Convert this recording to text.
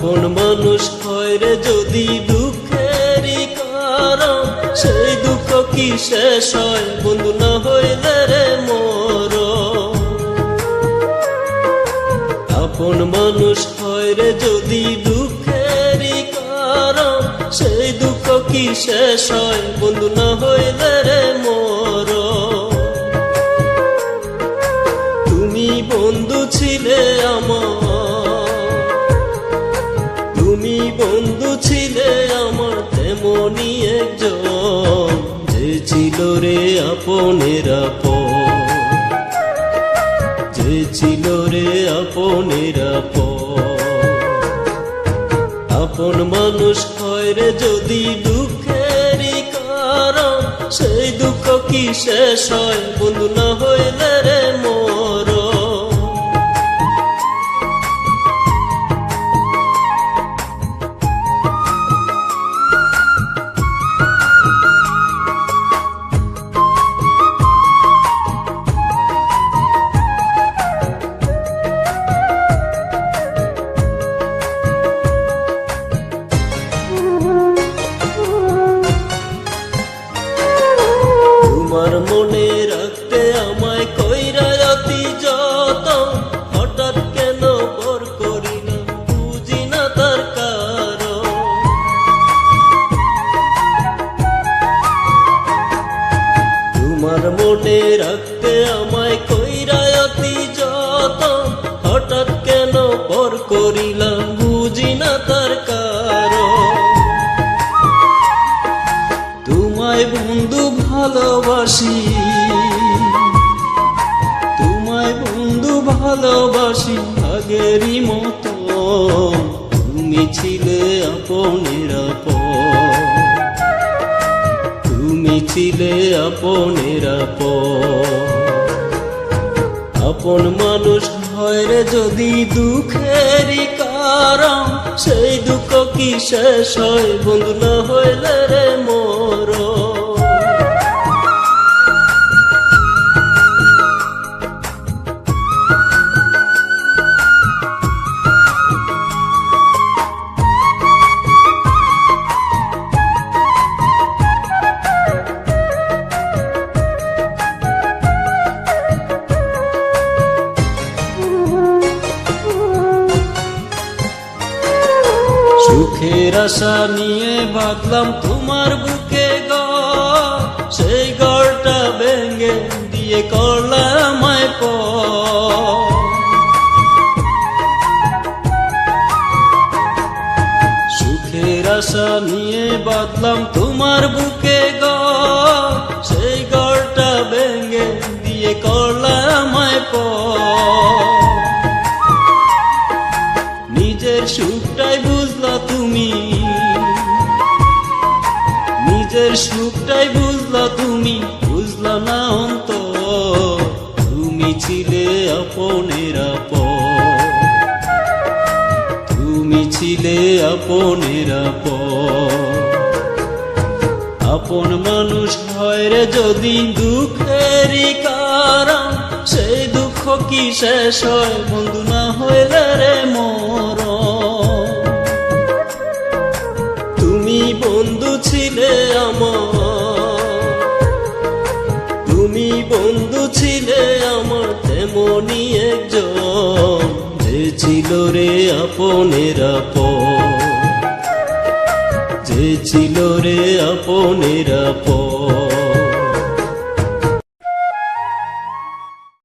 আপন মানুষ হয় রে যদি দুঃখেরই কারণ, সেই দুঃখ কি শেষ হয় বন্ধু না হইলে রে মরণ। আপন মানুষ হয় রে যদি দুঃখেরই কারণ, সেই দুঃখ কি শেষ হয় বন্ধু না হইলে রে মরণ। তুমি বন্ধু ছিলে আমার, তুমি বন্ধু ছিলে আমার তেমনি একজন, যে ছিল রে আপনের আপন, যে ছিল রে আপনের আপন। আপন মানুষ হয় রে যদি দুঃখেরই কারণ, সেই দুঃখ কি শেষ হয় বন্ধু না হইলে রে মরণ। তোমার মনে রাখতে আমায় কইরা অতি যতন, হঠাৎ কেন পর করিলাম বুঝি না তার কারণ। তোমার মনে রাখতে আমায় কইরা অতি যতন, হঠাৎ কেন পর করিলাম বুঝি না তার কারণ। তোমায় বন্ধু ভালোবাসি, তোমায় বন্ধু ভালোবাসি আগেরই মতো, তুমি ছিলে আপনের আপন, তুমি ছিলে আপনের আপন। আপন মানুষ হয় রে যদি দুঃখেরই কারণ, সেই দুঃখ কি শেষ হয় বন্ধু না হইলে রে মরণ। সুখের আশা নিয়ে বাঁধলাম তোমার বুকে ঘর, সেই ঘরটা ভেঙে দিয়ে করলাম আমায় পর। সুখের আশা নিয়ে বাঁধলাম তোমার বুকে ঘর, সেই ঘরটা ভেঙে দিয়ে করলাম আমায় পর। নিজের সুখটাই বুঝলা তুমি, নিজের সুখটাই বুঝলা তুমি, বুঝলা না অন্তর। তুমি ছিলে আপনের আপন, তুমি ছিলে আপনের আপন। আপন মানুষ হয় রে যদি দুঃখেরই কারণ, সেই দুঃখ কি শেষ হয় বন্ধু না হইলে রে মরণ। তুমি বন্ধু ছিলে আমার, তুমি বন্ধু ছিলে আমার তেমনি একজন, যে ছিল রে আপনের আপন, যে ছিল রে আপনের আপন।